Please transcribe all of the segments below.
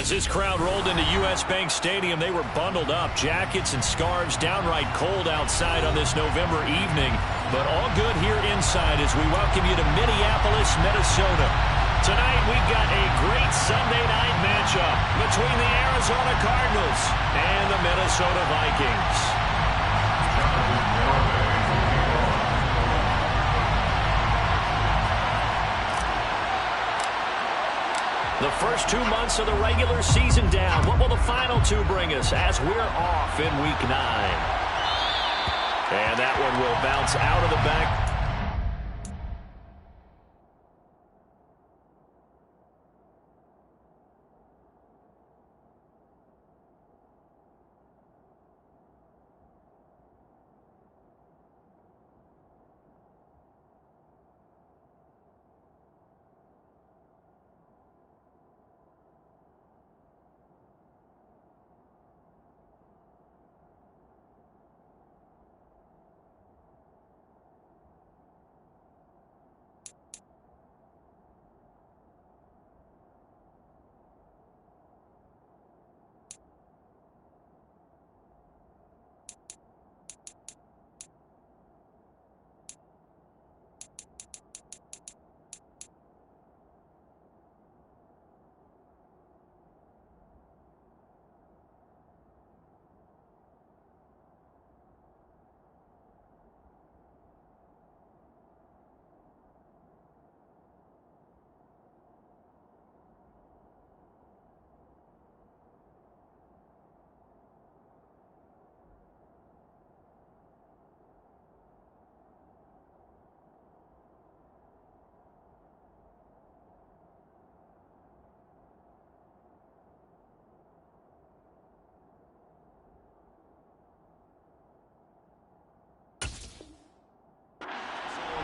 As this crowd rolled into U.S. Bank Stadium, they were bundled up, jackets and scarves, downright cold outside on this November evening. But all good here inside as we welcome you to Minneapolis, Minnesota. Tonight we've got a great Sunday night matchup between the Arizona Cardinals and the Minnesota Vikings. The first 2 months of the regular season down. What will the final two bring us as we're off in Week 9? And that one will bounce out of the back.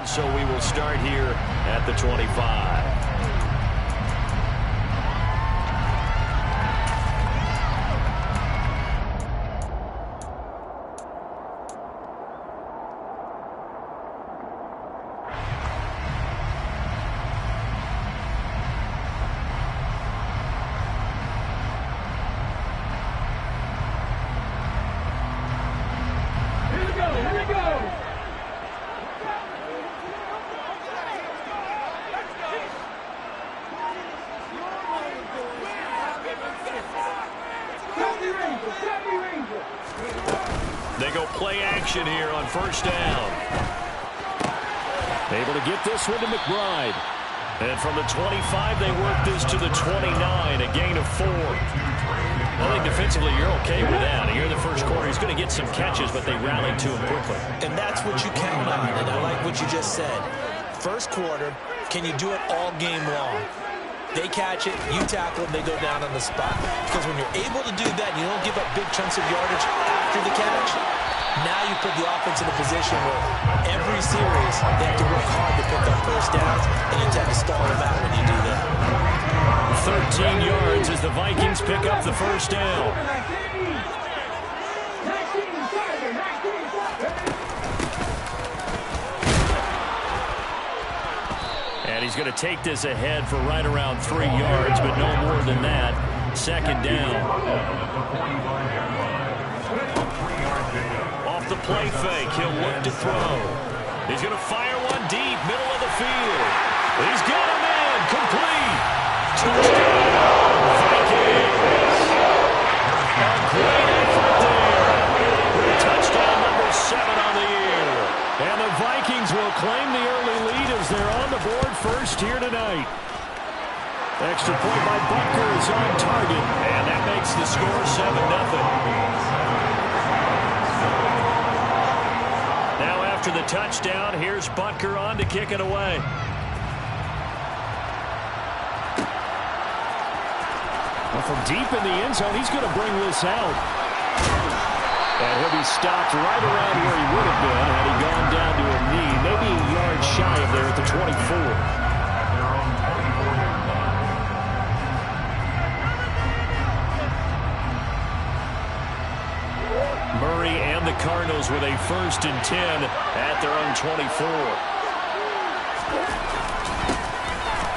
So we will start here at the 25. They go play action here on first down. Able to get this one to McBride. And from the 25, they work this to the 29, a gain of 4. I think defensively you're okay with that. Here in the first quarter, he's going to get some catches, but they rallied to him quickly. And that's what you count on, and I like what you just said. First quarter, can you do it all game long? They catch it, you tackle them, they go down on the spot. Because when you're able to do that, and you don't give up big chunks of yardage after the catch, now you put the offense in a position where every series they have to work hard to pick up first downs, and you tend to stall them out when you do that. 13 yards as the Vikings pick up the first down. And he's going to take this ahead for right around 3 yards, but no more than that. Second down. Off the play fake, he'll look to throw. He's going to fire one deep, middle of the field. He's got him in, complete. Touchdown, Vikings. A great effort there. Touchdown number 7 on the year. And the Vikings will claim the early lead as they're on the board first here tonight. Extra point by Butker is on target, and that makes the score 7-0. Now after the touchdown, here's Butker on to kick it away. Well, from deep in the end zone, he's going to bring this out. And he'll be stopped right around where he would have been had he gone down to a knee, maybe a yard shy of there at the 24. Murray and the Cardinals with a 1st and 10 at their own 24.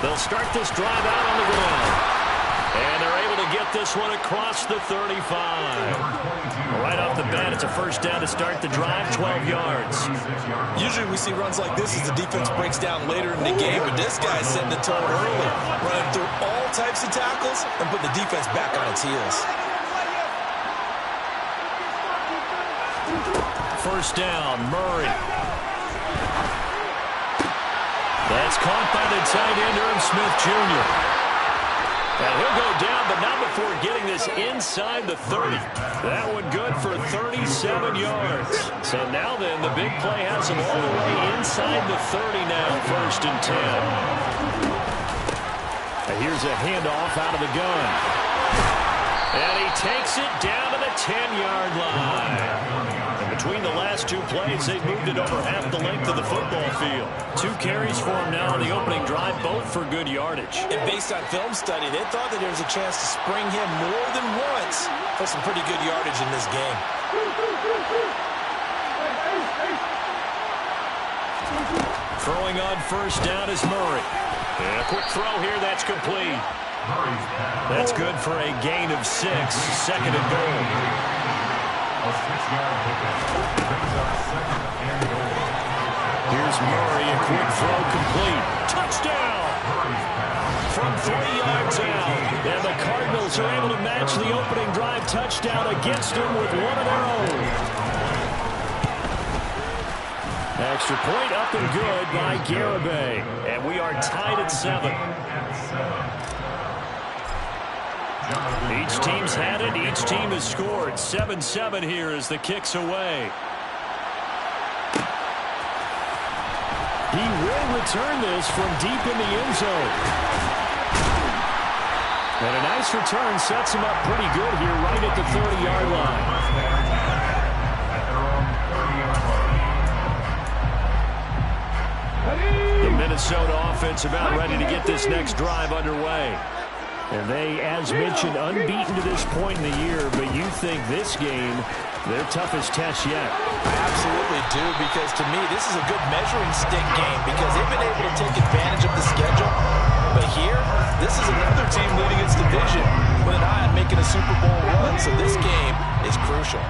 They'll start this drive out on the ground. And they're able to get this one across the 35. Right off the bat, it's a first down to start the drive, 12 yards. Usually we see runs like this as the defense breaks down later in the game, but this guy's setting the tone early, running through all types of tackles and putting the defense back on its heels. First down, Murray. That's caught by the tight end, Irv Smith Jr. And he'll go down, but not before getting this inside the 30. That one good for 37 yards. So now then, the big play has him all the way inside the 30 now, first and 10. And here's a handoff out of the gun. And he takes it down to the 10-yard line. And between the last two plays, they've moved it over half the length of the football field. 2 carries for him now on the opening drive, both for good yardage. And based on film study, they thought that there was a chance to spring him more than once for some pretty good yardage in this game. Throwing on first down is Murray. And a quick throw here, that's complete. That's good for a gain of 6, second and goal. Here's Murray, a quick throw complete. Touchdown! From 3 yards out. And the Cardinals are able to match the opening drive touchdown against them with one of their own. Extra point up and good by Garibay. And we are tied at 7. Each team's had it. Each team has scored. 7-7 here as the kick's away. He will return this from deep in the end zone. And a nice return sets him up pretty good here right at the 30-yard line. The Minnesota offense about ready to get this next drive underway. And they, as mentioned, unbeaten to this point in the year, but you think this game, their toughest test yet. I absolutely do, because to me, this is a good measuring stick game because they've been able to take advantage of the schedule. But here, this is another team leading its division with an eye on making a Super Bowl run, so this game is crucial.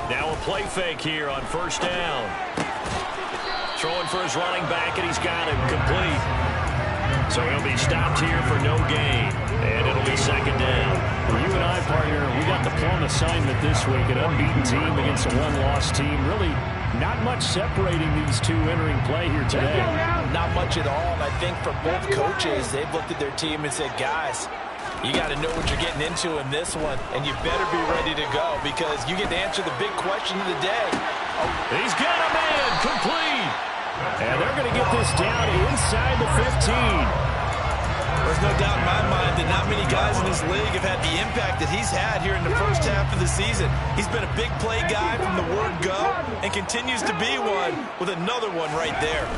Now a play fake here on first down. Throwing for his running back, and he's got him complete. So he'll be stopped here for no gain, and it'll be second down. Well, you and I, partner, we got the plum assignment this week. An unbeaten team against a one-loss team. Really not much separating these two entering play here today. Not much at all, and I think for both coaches, they've looked at their team and said, guys, you got to know what you're getting into in this one, and you better be ready to go because you get to answer the big question of the day. He's got a man complete. And they're going to get this down inside the 15. There's no doubt in my mind that not many guys in this league have had the impact that he's had here in the first half of the season. He's been a big play guy from the word go and continues to be one with another one right there.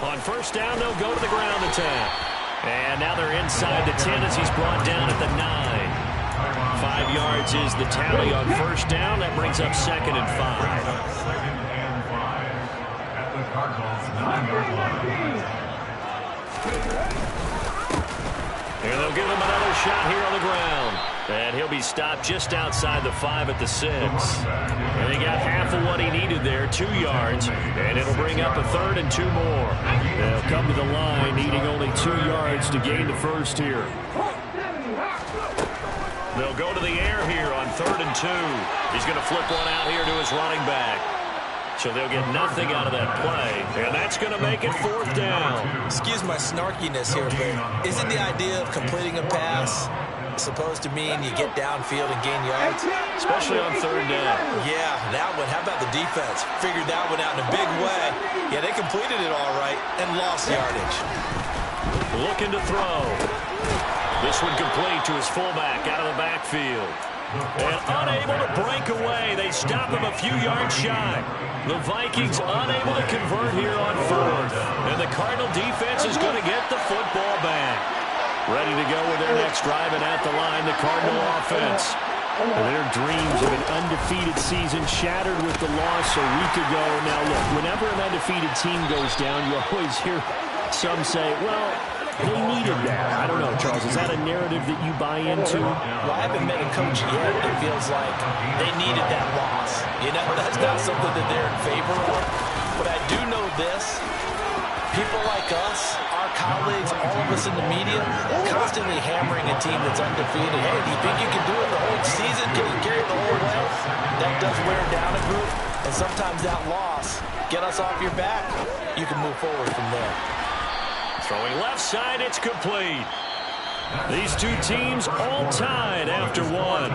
On first down, they'll go to the ground attack. And now they're inside the 10 as he's brought down at the 9. 5 yards is the tally on first down. That brings up second and 5. And they'll give him another shot here on the ground. And he'll be stopped just outside the 5 at the 6. And he got half of what he needed there, 2 yards. And it'll bring up a third and 2 more. They'll come to the line, needing only 2 yards to gain the first here. They'll go to the air here on third and 2. He's going to flip one out here to his running back. So they'll get nothing out of that play, and that's going to make it fourth down. Excuse my snarkiness here, but isn't the idea of completing a pass supposed to mean you get downfield and gain yards? Especially on third down. Yeah, that one. How about the defense? Figured that one out in a big way. Yeah, they completed it all right and lost yardage. Looking to throw. This one complete to his fullback out of the backfield. And unable to break away. They stop him a few yards shy. The Vikings unable to convert here on fourth. And the Cardinal defense is going to get the football back. Ready to go with their next drive, and at the line, the Cardinal offense. Their dreams of an undefeated season shattered with the loss a week ago. Now, look, whenever an undefeated team goes down, you always hear Some say, well, they needed that. I don't know, Charles. Is that a narrative that you buy into? Well, I haven't met a coach yet that feels like they needed that loss. You know, that's not something that they're in favor of. But I do know this. People like us, our colleagues, all of us in the media, constantly hammering a team that's undefeated. Hey, do you think you can do it the whole season? Can you carry it the whole way? That does wear down a group. And sometimes that loss, get us off your back, you can move forward from there. Throwing left side, it's complete. These two teams all tied after one.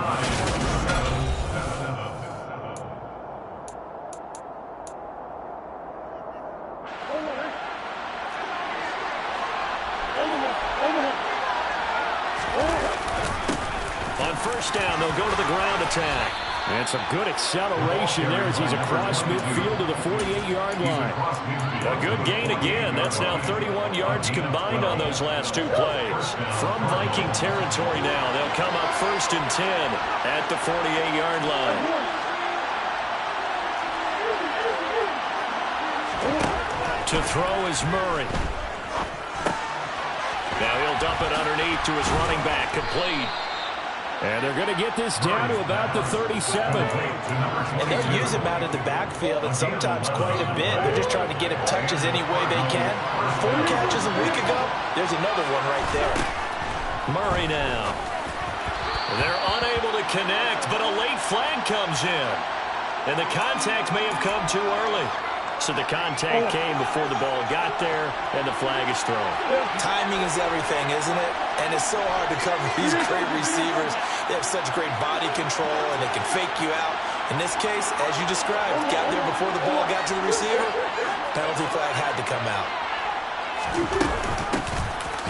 On first down, they'll go to the ground attack. And some good acceleration there as he's across midfield to the 48-yard line. A good gain again. That's now 31 yards combined on those last two plays. From Viking territory now, they'll come up 1st and 10 at the 48-yard line. To throw is Murray. Now he'll dump it underneath to his running back, complete. And they're going to get this down to about the 37. And they'll use him out of the backfield and sometimes quite a bit. They're just trying to get him touches any way they can. 4 catches a week ago. There's another one right there. Murray now. They're unable to connect, but a late flag comes in. And the contact may have come too early. So the contact came before the ball got there, and the flag is thrown. Timing is everything, isn't it? And it's so hard to cover these great receivers. They have such great body control, and they can fake you out. In this case, as you described, got there before the ball got to the receiver. Penalty flag had to come out.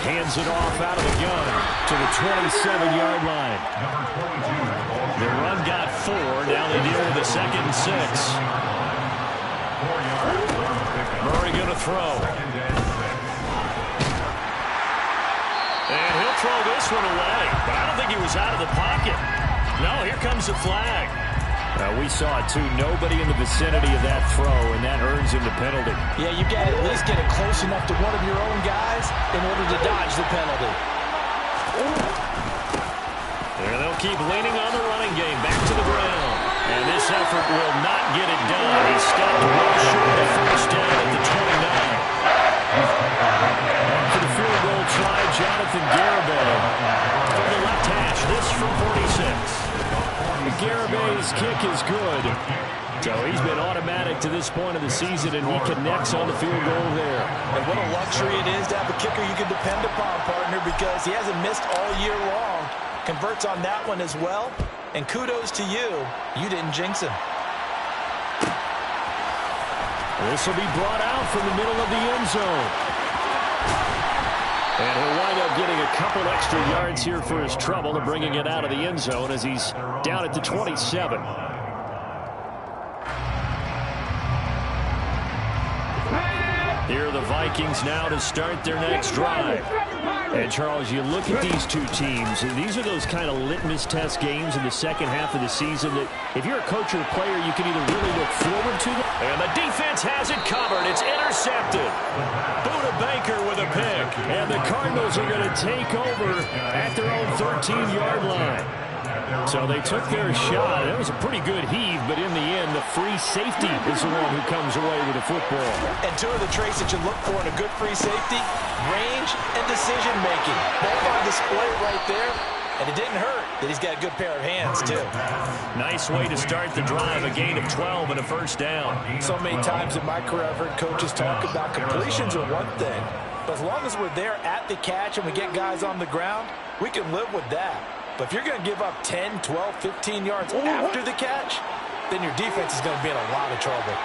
Hands it off out of the gun to the 27-yard line. The run got 4. Now they deal with a 2nd and 6. Murray going to throw. And he'll throw this one away. But I don't think he was out of the pocket. No, here comes the flag. We saw it, too. Nobody in the vicinity of that throw, and that earns him the penalty. Yeah, you got to at least get it close enough to one of your own guys in order to dodge the penalty. There they'll keep leaning on the running game. Back to the ground. And this effort will not get it done. He's stopped well short of 1st down at the 29. For the field goal try, Jonathan Garibay. From the left hash, this from 46. Garibay's kick is good. So he's been automatic to this point of the season, and he connects on the field goal there. And what a luxury it is to have a kicker you can depend upon, partner, because he hasn't missed all year long. Converts on that one as well. And kudos to you. You didn't jinx him. This will be brought out from the middle of the end zone. And he'll wind up getting a couple extra yards here for his trouble and bringing it out of the end zone as he's down at the 27. Here are the Vikings now to start their next drive. And, Charles, you look at these two teams, and these are those kind of litmus test games in the second half of the season that if you're a coach or a player, you can either really look forward to them. And the defense has it covered. It's intercepted. Buda Baker with a pick. And the Cardinals are going to take over at their own 13-yard line. So they took their shot. It was a pretty good heave, but in the end, the free safety is the one who comes away with the football. And two of the traits that you look for in a good free safety, range and decision-making. Both on display right there. And it didn't hurt that he's got a good pair of hands, too. Nice way to start the drive, a gain of 12 and a 1st down. So many times in my career, I've heard coaches talk about completions are one thing. But as long as we're there at the catch and we get guys on the ground, we can live with that. But if you're going to give up 10, 12, 15 yards after the catch, then your defense is going to be in a lot of trouble.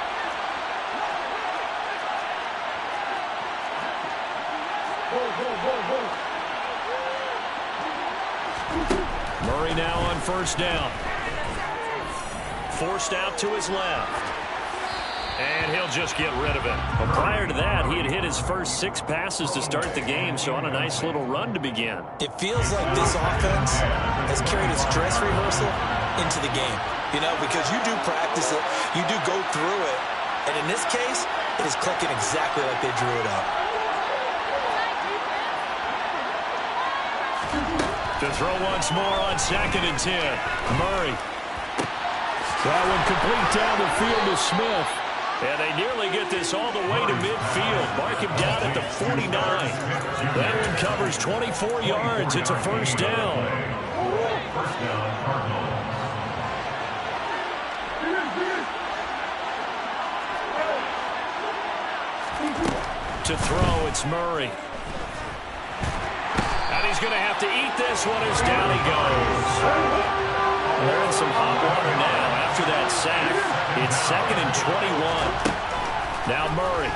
Murray now on 1st down. Forced out to his left. And he'll just get rid of it. Well, prior to that, he had hit his first 6 passes to start the game, so on a nice little run to begin. It feels like this offense has carried its dress rehearsal into the game. You know, because you do practice it, you do go through it, and in this case, it is clicking exactly like they drew it up. To throw once more on 2nd and 10. Murray. That one complete down the field to Smith. And they nearly get this all the way to midfield. Mark him down at the 49. That one covers 24 yards. It's a first down. To throw, it's Murray. And he's going to have to eat this one as down he goes. They're in some hot water now after that sack. It's 2nd and 21. Now Murray.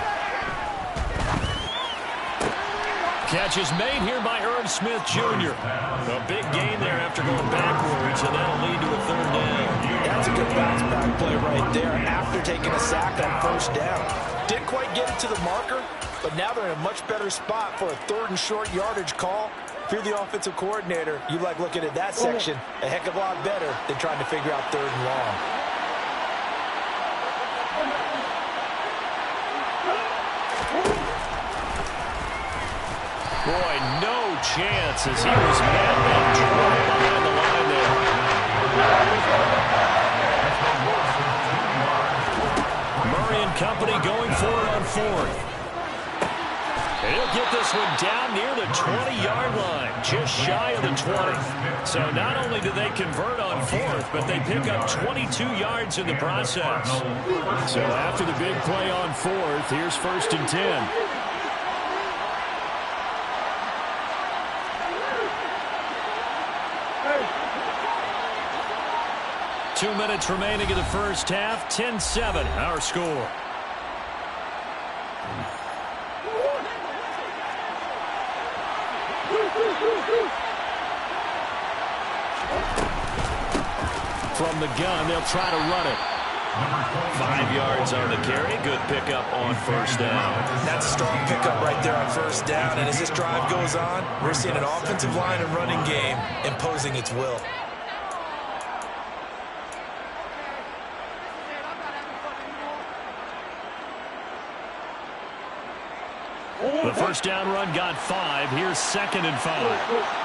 Catch is made here by Irv Smith Jr. A big gain there after going backwards, and that'll lead to a 3rd down. That's a good bounce back play right there after taking a sack on 1st down. Didn't quite get it to the marker, but now they're in a much better spot for a 3rd and short yardage call. If you're the offensive coordinator, you like looking at that section a heck of a lot better than trying to figure out 3rd and long. Boy, no chance as he was met and dropped behind the line there. Murray and company going for it on 4th. And he'll get this one down near the 20-yard line, just shy of the 20. So not only do they convert on 4th, but they pick up 22 yards in the process. So after the big play on 4th, here's 1st and 10. 2 minutes remaining in the first half. 10-7, our score. From the gun, they'll try to run it. 5 yards on the carry. Good pickup on 1st down. That's a strong pickup right there on 1st down. And as this drive goes on, we're seeing an offensive line and running game imposing its will. The 1st down run got 5. Here's 2nd and 5.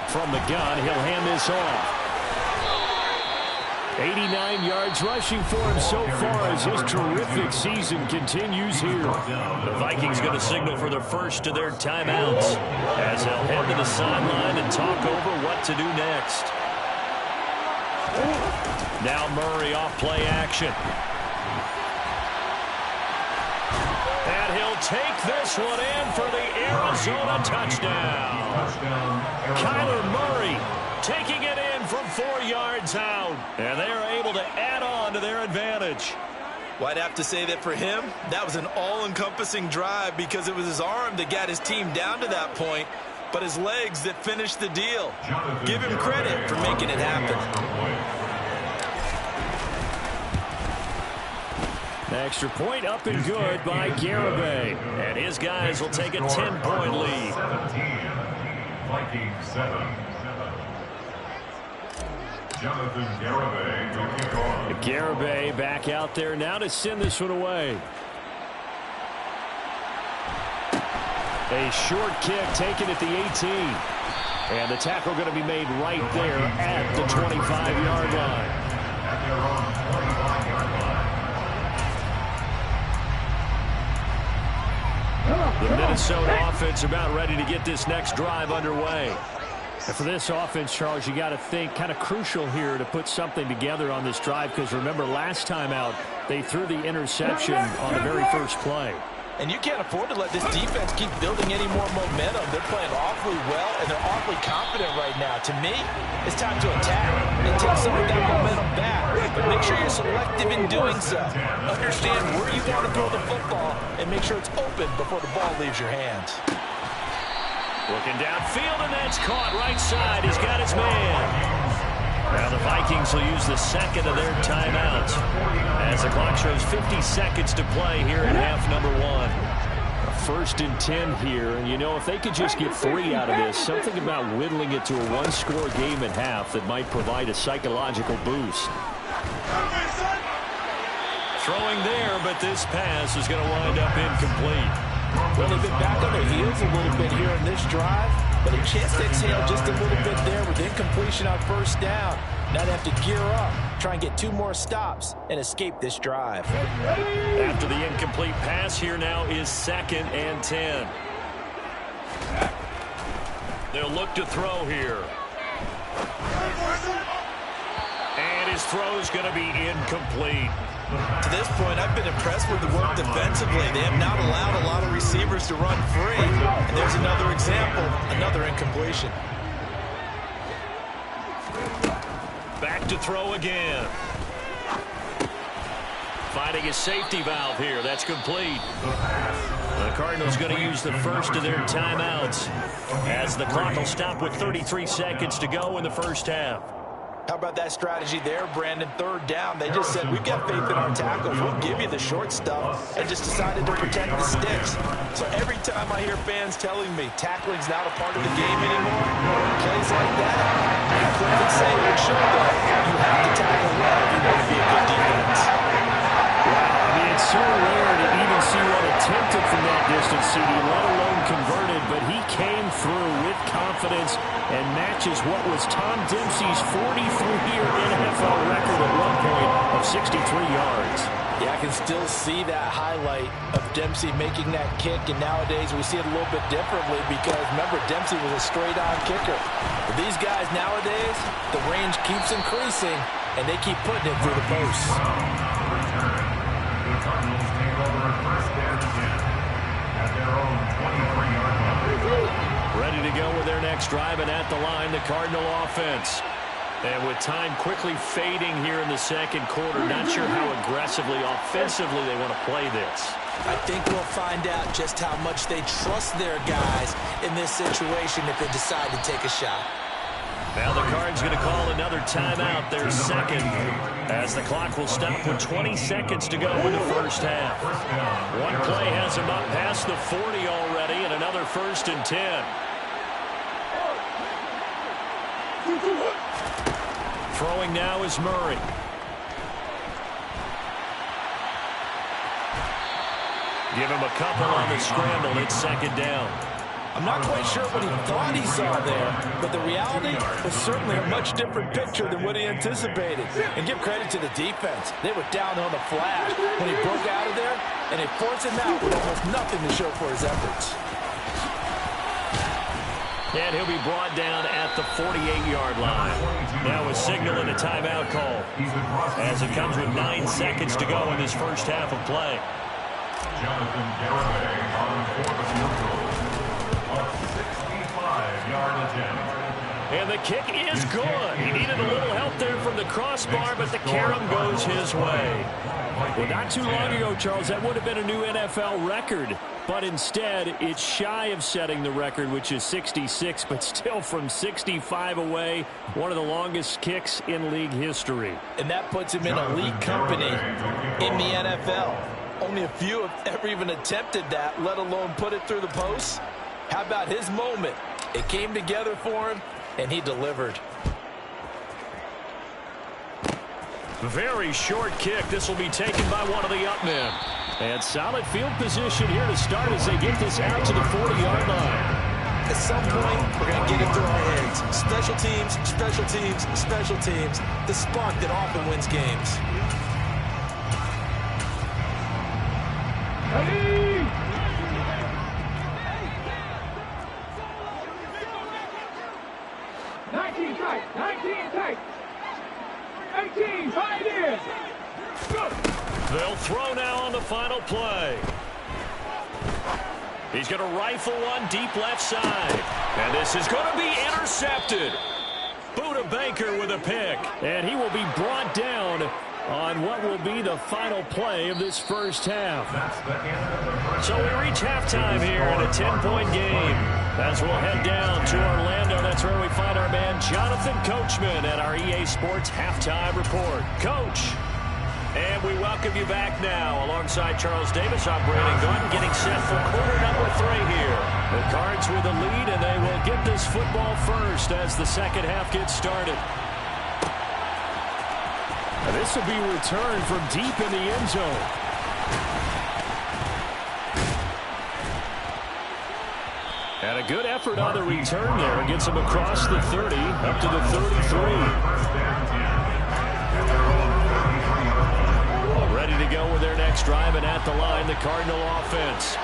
From the gun, he'll hand this off. 89 yards rushing for him so far as his terrific season continues here. The Vikings going to signal for their first of their timeouts as they'll head to the sideline and talk over what to do next. Now Murray off play action. And he'll take this one in for the Arizona touchdown. Kyler Murray taking it in from 4 yards out. And they're able to add on to their advantage. Well, I'd have to say that for him, that was an all-encompassing drive because it was his arm that got his team down to that point, but his legs that finished the deal. Give him credit for making it happen. Extra point up and good by Garibay. And his guys will take a 10-point lead. 17, Vikings 7. Jonathan Garibay will kick off. Garibay back out there now to send this one away. A short kick taken at the 18. And the tackle going to be made right there at the 25-yard line. At their own 25-yard line. The Minnesota offense about ready to get this next drive underway. And for this offense, Charles, you got to think kind of crucial here to put something together on this drive because remember last time out they threw the interception on the very first play. And you can't afford to let this defense keep building any more momentum. They're playing awfully well, and they're awfully confident right now. To me, it's time to attack and take some of that momentum back. But make sure you're selective in doing so. Understand where you want to throw the football and make sure it's open before the ball leaves your hands. Looking downfield, and that's caught right side. He's got his man. Now the Vikings will use the second of their timeouts as the clock shows 50 seconds to play here in half number 1. 1st and 10 here, and you know if they could just get 3 out of this, something about whittling it to a one-score game at half that might provide a psychological boost. Throwing there, but this pass is going to wind up incomplete. Well, they've been back on their heels a little bit here in this drive, but a chance to exhale just a little bit there with incompletion on first down. Now they have to gear up, try and get 2 more stops, and escape this drive. After the incomplete pass, here now is 2nd and 10. They'll look to throw here. And his throw is going to be incomplete. To this point, I've been impressed with the work defensively. They have not allowed a lot of receivers to run free. And there's another example, another incompletion. Back to throw again. Finding a safety valve here. That's complete. The Cardinals going to use the first of their timeouts as the clock will stop with 33 seconds to go in the first half. How about that strategy there, Brandon? 3rd down. They just said, we've got faith in our tackles. We'll give you the short stuff, and just decided to protect the sticks. So every time I hear fans telling me tackling's not a part of the game anymore, plays like that, you clearly say it would show that you have to tackle well if you want to be a good defense. I mean, it's so rare to even see one attempted from that distance, CD, let alone converted, but he came through with confidence and matches what was Tom Dempsey's 43-year NFL record at one point of 63 yards. Yeah, I can still see that highlight of Dempsey making that kick, and nowadays we see it a little bit differently because, remember, Dempsey was a straight-on kicker. But these guys nowadays, the range keeps increasing, and they keep putting it through the posts. The Cardinals take over at 1st and 10 at their own 23-yard line. Ready to go with their next drive, and at the line, the Cardinal offense. And with time quickly fading here in the second quarter, not sure how aggressively, offensively they want to play this. I think we'll find out just how much they trust their guys in this situation if they decide to take a shot. Now the Cards going to call another timeout, their second, as the clock will stop with 20 seconds to go in the first half. One play has him up past the 40 already, and another 1st and 10. Throwing now is Murray. Give him a couple on the scramble. It's 2nd down. I'm not quite sure what he thought he saw there, but the reality was certainly a much different picture than what he anticipated. And give credit to the defense. They were down on the flash when he broke out of there, and they forced him out with almost nothing to show for his efforts. And he'll be brought down at the 48-yard line. Now a signal and a timeout call as it comes with 9 seconds to go in this first half of play. Jonathan Garibay on 4th field goal. A 65-yard attempt. And the kick is good. He needed a little help there from the crossbar, but the carom goes his way. Well, not too long ago, Charles, that would have been a new NFL record. But instead, it's shy of setting the record, which is 66, but still from 65 away, one of the longest kicks in league history. And that puts him in elite company in the NFL. Only a few have ever even attempted that, let alone put it through the posts. How about his moment? It came together for him, and he delivered. Very short kick. This will be taken by one of the up men. And solid field position here to start as they get this out to the 40-yard line. At some point, we're going to get it through our heads. Special teams, special teams, special teams. The spark that often wins games. Ready? 19 tight, 19 tight. 18, try it in. Go. They'll throw now on the final play. He's going to rifle one deep left side. And this is going to be intercepted. Buda Baker with a pick. And he will be brought down on what will be the final play of this first half. So we reach halftime here in a 10-point game. As we'll head down to Orlando, that's where we find our man Jonathan Coachman at our EA Sports Halftime Report. Coach. And we welcome you back now. Alongside Charles Davis, I'm Brandon Gunn, getting set for quarter number 3 here. The Cards with the lead, and they will get this football first as the second half gets started. And this will be returned from deep in the end zone. And a good effort on the return there. Gets him across the 30, up to the 33. Ready to go with their next drive, and at the line, the Cardinal offense.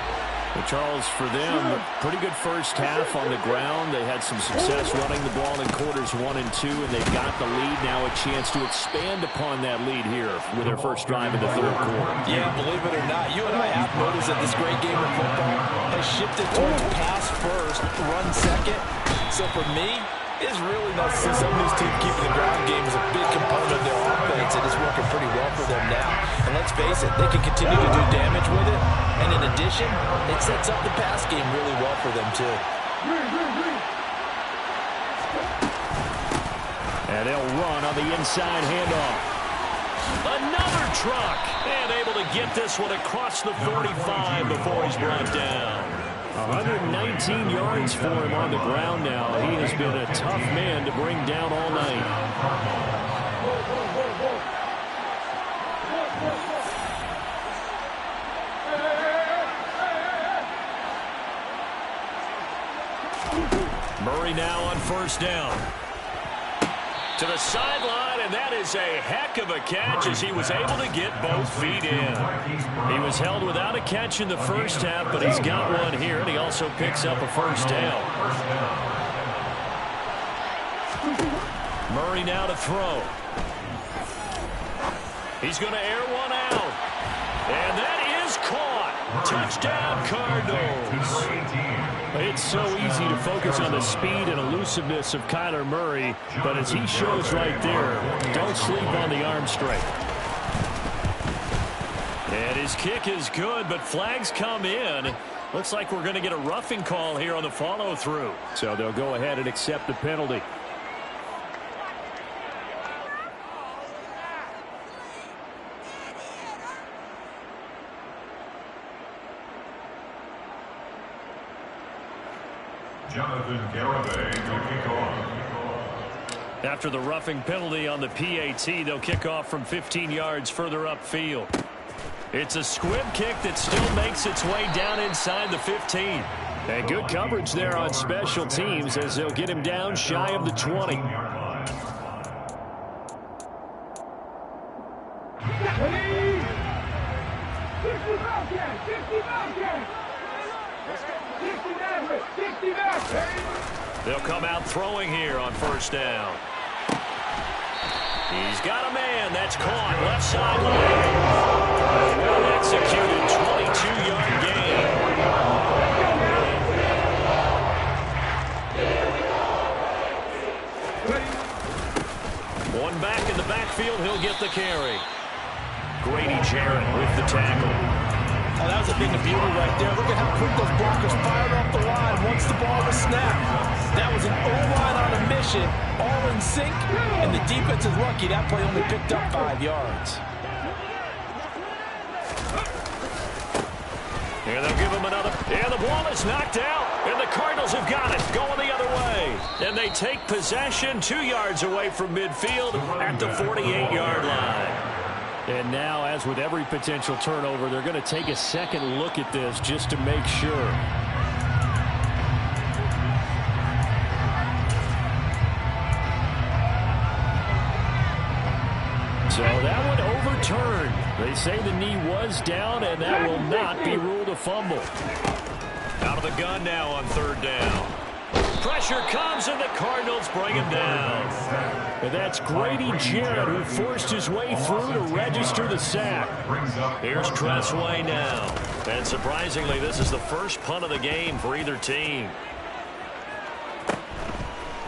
Well, Charles, for them, pretty good first half on the ground. They had some success running the ball in quarters 1 and 2, and they've got the lead. Now a chance to expand upon that lead here with their first drive in the third quarter. Yeah, believe it or not, you and I have noticed that this great game of football has shifted towards pass first, run second. So for me, it's really nice to see some of these teams keeping the ground game as a big component of their offense, and it's working pretty well for them now. And let's face it, they can continue to do damage with it. And in addition, it sets up the pass game really well for them, too. And they'll run on the inside handoff. Another truck. And able to get this one across the 45 before he's brought down. 119 yards for him on the ground now. He has been a tough man to bring down all night. Murray now on first down. To the sideline, and that is a heck of a catch as he was able to get both feet in. He was held without a catch in the first half, but he's got one here, and he also picks up a first down. Murray now to throw. He's going to air one out. And that is caught. Touchdown, Cardinals. It's so easy to focus on the speed and elusiveness of Kyler Murray, but as he shows right there, don't sleep on the arm strength. And his kick is good, but flags come in. Looks like we're going to get a roughing call here on the follow-through. So they'll go ahead and accept the penalty. Jonathan Garibay will kick off. After the roughing penalty on the PAT, they'll kick off from 15 yards further upfield. It's a squib kick that still makes its way down inside the 15. And good coverage there on special teams as they'll get him down shy of the 20. They'll come out throwing here on first down. He's got a man. That's caught. Left sideline. Well executed. 22-yard gain. One back in the backfield. He'll get the carry. Grady Jarrett with the tackle. Oh, that was a big beauty right there. Look at how quick those blockers fired off the line once the ball was snapped. That was an O-line on a mission, all in sync, and the defense is lucky that play only picked up 5 yards. Here they'll give him another. And the ball is knocked out, and the Cardinals have got it, going the other way. And they take possession 2 yards away from midfield at the 48-yard line. And now, as with every potential turnover, they're going to take a second look at this just to make sure. So that one overturned. They say the knee was down, and that will not be ruled a fumble. Out of the gun now on third down. Pressure comes, and the Cardinals bring him down. And that's Grady Jarrett who forced his way through to register the sack. Here's Tressway now. And surprisingly, this is the first punt of the game for either team.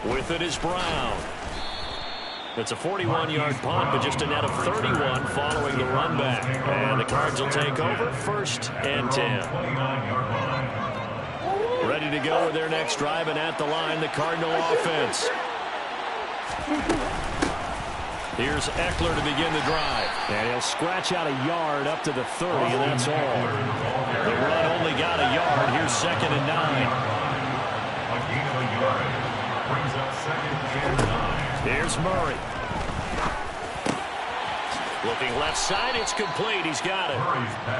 With it is Brown. It's a 41-yard punt, but just a net of 31 following the run back. And the Cards will take over, 1st and 10. Ready to go with their next drive, and at the line, the Cardinal offense. Here's Eckler to begin the drive. And he'll scratch out a yard up to the 30, and that's all. The run only got a yard. Here's 2nd and 9. A gain of a yard brings up 2nd and 9. Here's Murray. Looking left side, it's complete. He's got it.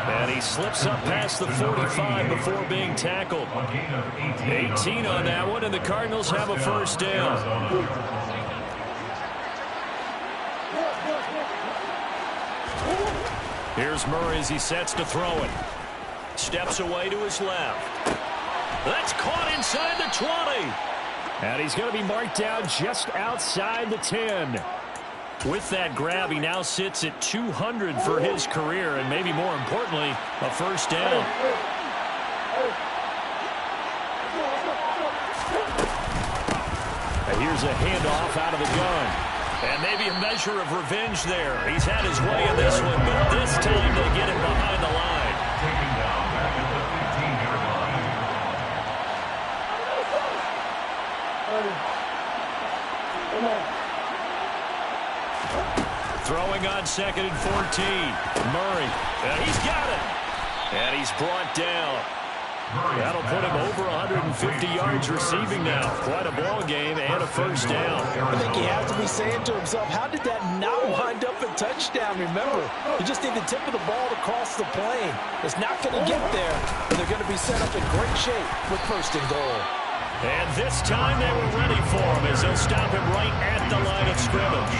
And he slips up past the 45 before being tackled. 18 on that one, and the Cardinals have a first down. Here's Murray as he sets to throw it. Steps away to his left. That's caught inside the 20. And he's going to be marked down just outside the 10. With that grab, he now sits at 200 for his career, and maybe more importantly, a first down. And here's a handoff out of the gun. And maybe a measure of revenge there. He's had his way in this one, but this time they get him behind the line. Taken down back at the 15-yard line. Throwing on 2nd and 14. Murray. He's got it. And he's brought down. That'll put him over 150 yards receiving now. Quite a ball game and a first down. I think he has to be saying to himself, how did that not wind up a touchdown? Remember, you just need the tip of the ball to cross the plane. It's not going to get there, and they're going to be set up in great shape with 1st and goal. And this time they were ready for him as they'll stop him right at the line of scrimmage.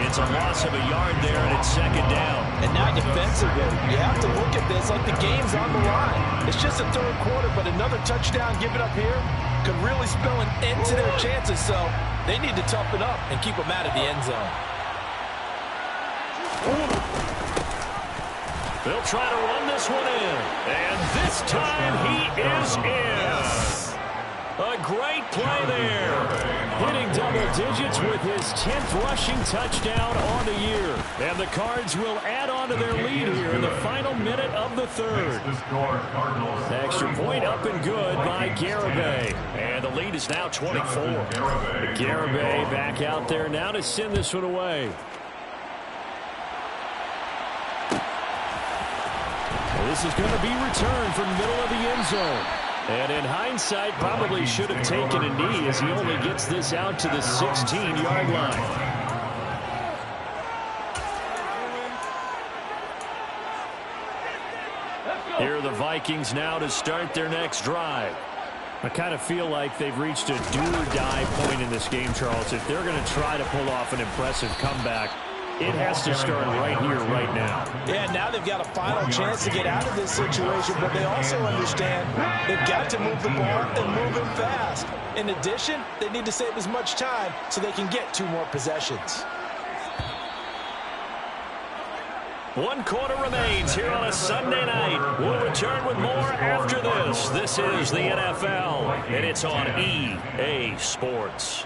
It's a loss of a yard there, and it's 2nd down. And now defensively, you have to look at this like the game's on the line. It's just a 3rd quarter, but another touchdown given up here could really spell an end to their chances. So they need to toughen up and keep them out of the end zone. They'll try to run this one in. And this time he is in. A great play there. Hitting double digits with his 10th rushing touchdown on the year. And the Cards will add on to their lead here in the final minute of the 3rd. The extra point up and good by Garibay. And the lead is now 24. Garibay back out there now to send this one away. This is going to be returned from the middle of the end zone. And in hindsight, probably should have taken a knee as he only gets this out to the 16-yard line. Here are the Vikings now to start their next drive. I kind of feel like they've reached a do-or-die point in this game, Charles. If they're going to try to pull off an impressive comeback, it has to start right here, right now. Yeah, now they've got a final chance to get out of this situation, but they also understand they've got to move the ball and move it fast. In addition, they need to save as much time so they can get 2 more possessions. 1 quarter remains here on a Sunday night. We'll return with more after this. This is the NFL, and it's on EA Sports.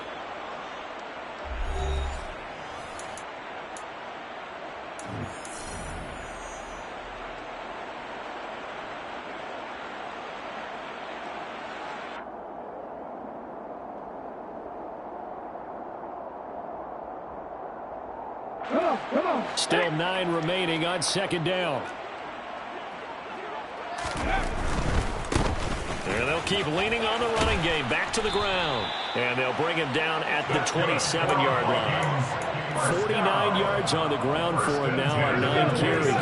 Still 9 remaining on 2nd down. And they'll keep leaning on the running game. Back to the ground. And they'll bring him down at the 27-yard line. 49 yards on the ground for him now on 9 carries. 60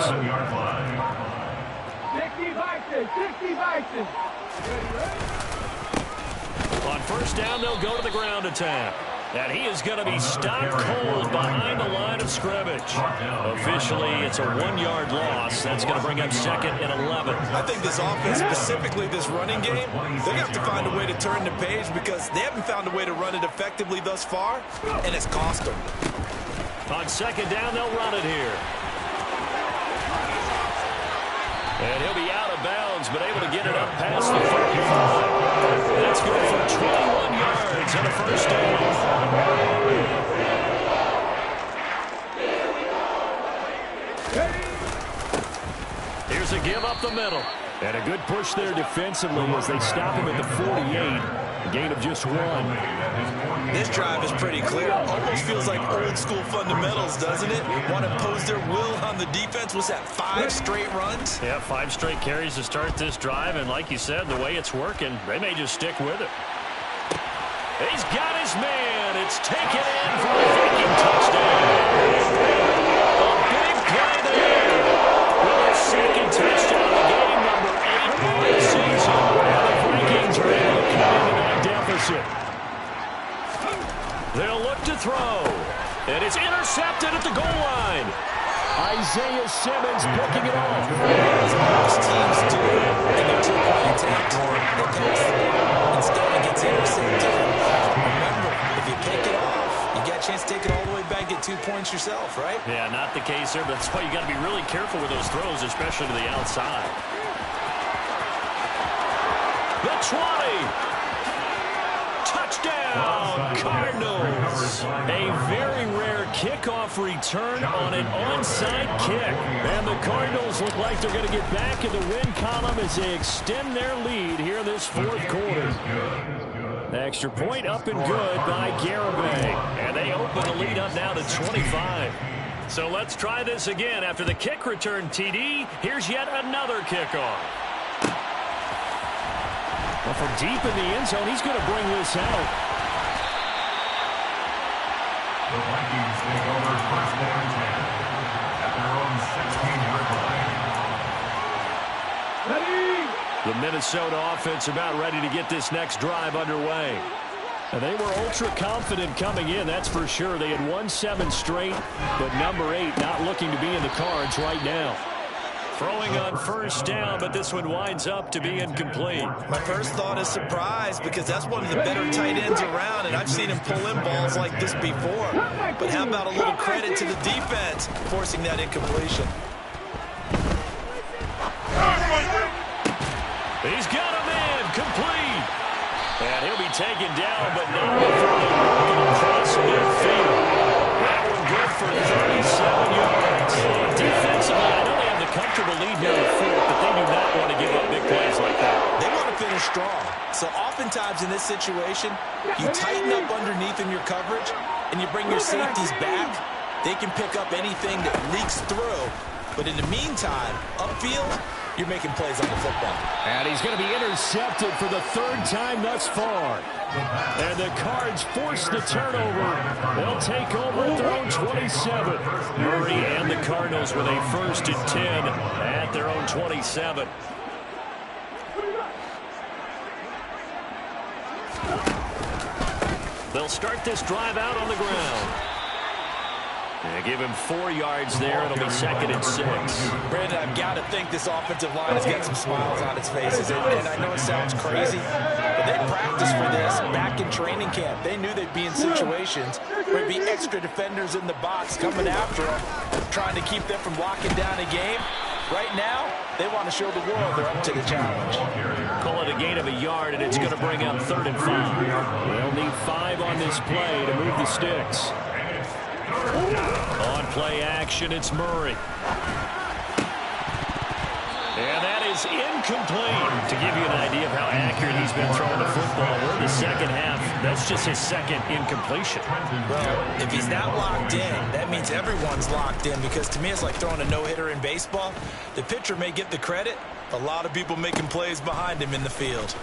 Vikings. On 1st down, they'll go to the ground attack. And he is going to be stopped cold behind the line of scrimmage. Officially, it's a 1-yard loss. That's going to bring up 2nd and 11. I think this offense, specifically this running game, they have to find a way to turn the page because they haven't found a way to run it effectively thus far, and it's cost them. On 2nd down, they'll run it here. And he'll be out of bounds, but able to get it up past the 35. That's good for 21 yards and a first down. Here's a give up the middle. And a good push there defensively as they stop him at the 48. A gain of just 1. This drive is pretty clear. Almost feels like old school fundamentals, doesn't it? Want to impose their will on the defense. Was that 5 straight runs? Yeah, 5 straight carries to start this drive. And like you said, the way it's working, they may just stick with it. He's got his man. It's taken in for a Viking touchdown. A big They'll look to throw. And it's intercepted at the goal line. Isaiah Simmons picking it off. As most teams do in their two-point attempt, they pass the ball. Instead, it gets intercepted. Remember, if you pick it off, you got a chance to take it all the way back, get 2 points yourself, right? Yeah, not the case there, but that's why you got to be really careful with those throws, especially to the outside. The 20. Touchdown, Cardinals. A very rare kickoff return on an onside kick. And the Cardinals look like they're going to get back in the win column as they extend their lead here in this fourth quarter. Extra point up and good by Garibay. And they open the lead up now to 25. So let's try this again. After the kick return, TD, here's yet another kickoff. Well, from deep in the end zone, he's going to bring this out. The Vikings take over first down 10 at their own 16-yard line. The Minnesota offense about ready to get this next drive underway. And they were ultra confident coming in, that's for sure. They had won 7 straight, but number 8 not looking to be in the cards right now. Throwing on first down, but this one winds up to be incomplete. My first thought is surprise, because that's one of the better tight ends around, and I've seen him pull in balls like this before. But how about a little credit to the defense forcing that incompletion? He's got a man, complete. And he'll be taken down, but not before they walk it across midfield. That one good for 37 yards. Defensively, I know they have the comfortable lead here at 4, but they do not want to give up big plays like that. They want to finish strong. So oftentimes in this situation, you tighten up underneath in your coverage, and you bring your safeties back. They can pick up anything that leaks through. But in the meantime, upfield, you're making plays on the football. And he's going to be intercepted for the 3rd time thus far. And the Cards force the turnover. They'll take over at their own 27. Murray and the Cardinals with a 1st and 10 at their own 27. They'll start this drive out on the ground. They give him 4 yards there. It'll be 2nd and 6. Brandon, I've got to think this offensive line has got some smiles on its faces. And I know it sounds crazy, but they practiced for this back in training camp. They knew they'd be in situations where there'd be extra defenders in the box coming after them, trying to keep them from locking down a game. Right now, they want to show the world they're up to the challenge. Call it a gain of a yard, and it's going to bring up 3rd and 5. They'll need 5 on this play to move the sticks. On play action, it's Murray. And that is incomplete. To give you an idea of how accurate he's been throwing the football, we're in the second half. That's just his 2nd incompletion. Well, if he's not locked in, that means everyone's locked in, because to me it's like throwing a no-hitter in baseball. The pitcher may get the credit, a lot of people making plays behind him in the field.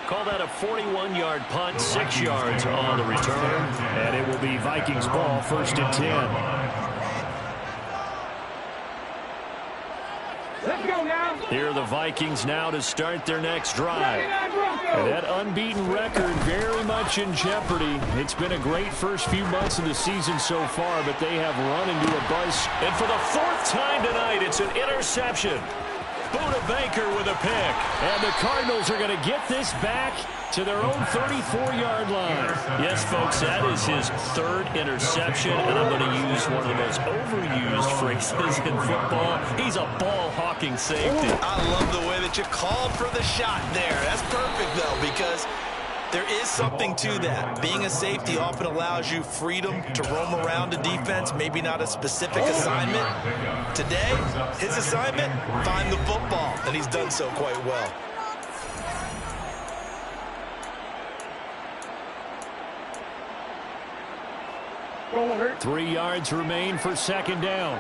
Call that a 41-yard punt, 6 yards on the return. And it will be Vikings ball, 1st and 10. Let's go now. Here are the Vikings now to start their next drive. And that unbeaten record very much in jeopardy. It's been a great first few months of the season so far, but they have run into a buzz. And for the 4th time tonight, it's an interception. Buda Baker with a pick. And the Cardinals are going to get this back to their own 34-yard line. Yes, folks, that is his 3rd interception, and I'm going to use one of the most overused phrases in football. He's a ball-hawking safety. I love the way that you called for the shot there. That's perfect, though, because there is something to that. Being a safety often allows you freedom to roam around a defense, maybe not a specific assignment. Today, his assignment, find the football, and he's done so quite well. Go hurt. 3 yards remain for 2nd down.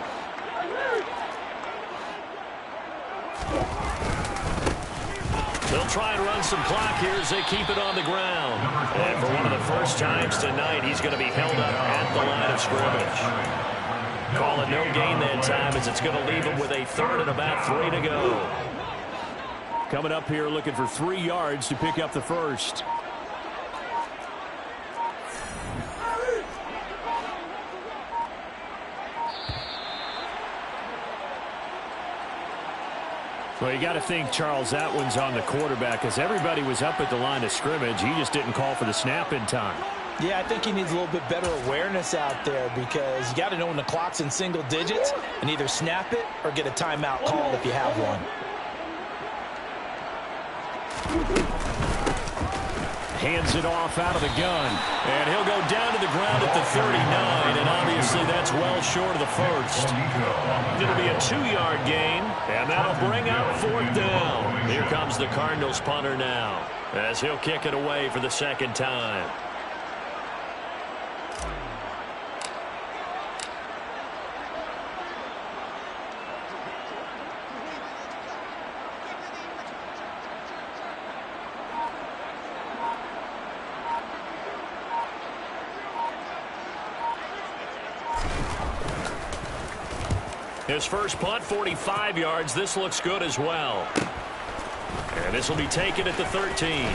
They'll try and run some clock here as they keep it on the ground. And for one of the first times tonight, he's going to be held up at the line of scrimmage. Call it no gain that time, as it's going to leave him with a 3rd and about 3 to go. Coming up here looking for 3 yards to pick up the 1st. Well, you got to think, Charles, that one's on the quarterback because everybody was up at the line of scrimmage. He just didn't call for the snap in time. Yeah, I think he needs a little bit better awareness out there because you got to know when the clock's in single digits and either snap it or get a timeout called if you have one. Hands it off out of the gun. And he'll go down to the ground at the 39, and obviously that's well short of the first. It'll be a 2-yard gain, and that'll bring up 4th down. Here comes the Cardinals punter now, as he'll kick it away for the second time. His first punt, 45 yards. This looks good as well. And this will be taken at the 13.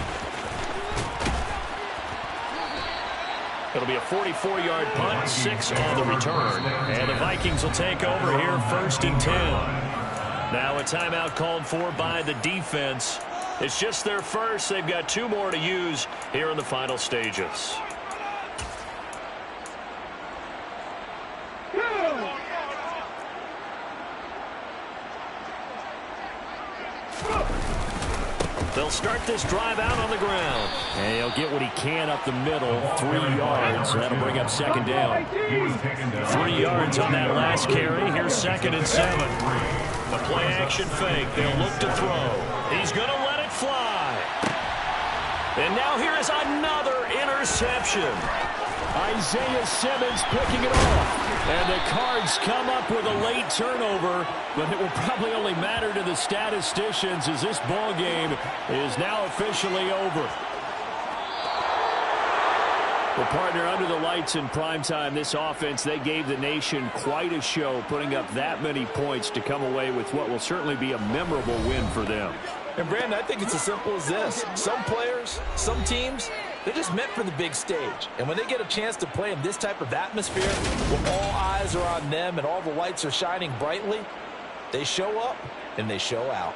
It'll be a 44-yard punt, 6 on the return. And the Vikings will take over here 1st and 10. Now a timeout called for by the defense. It's just their first. They've got 2 more to use here in the final stages. They'll start this drive out on the ground. And he'll get what he can up the middle, 3 yards. That'll bring up 2nd down. 3 yards on that last carry. Here's 2nd and 7. The play-action fake. They'll look to throw. He's going to let it fly. And now here is another interception. Isaiah Simmons picking it off. And the Cards come up with a late turnover, but it will probably only matter to the statisticians as this ball game is now officially over. Well, partner, under the lights in primetime, this offense, they gave the nation quite a show, putting up that many points to come away with what will certainly be a memorable win for them. And, Brandon, I think it's as simple as this. Some players, some teams, they're just meant for the big stage. And when they get a chance to play in this type of atmosphere, where all eyes are on them and all the lights are shining brightly, they show up and they show out.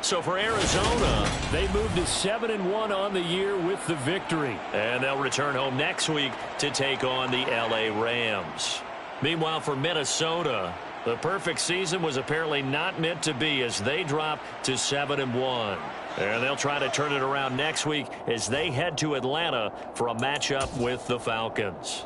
So for Arizona, they moved to 7-1 on the year with the victory. And they'll return home next week to take on the LA Rams. Meanwhile, for Minnesota, the perfect season was apparently not meant to be as they drop to 7-1. And they'll try to turn it around next week as they head to Atlanta for a matchup with the Falcons.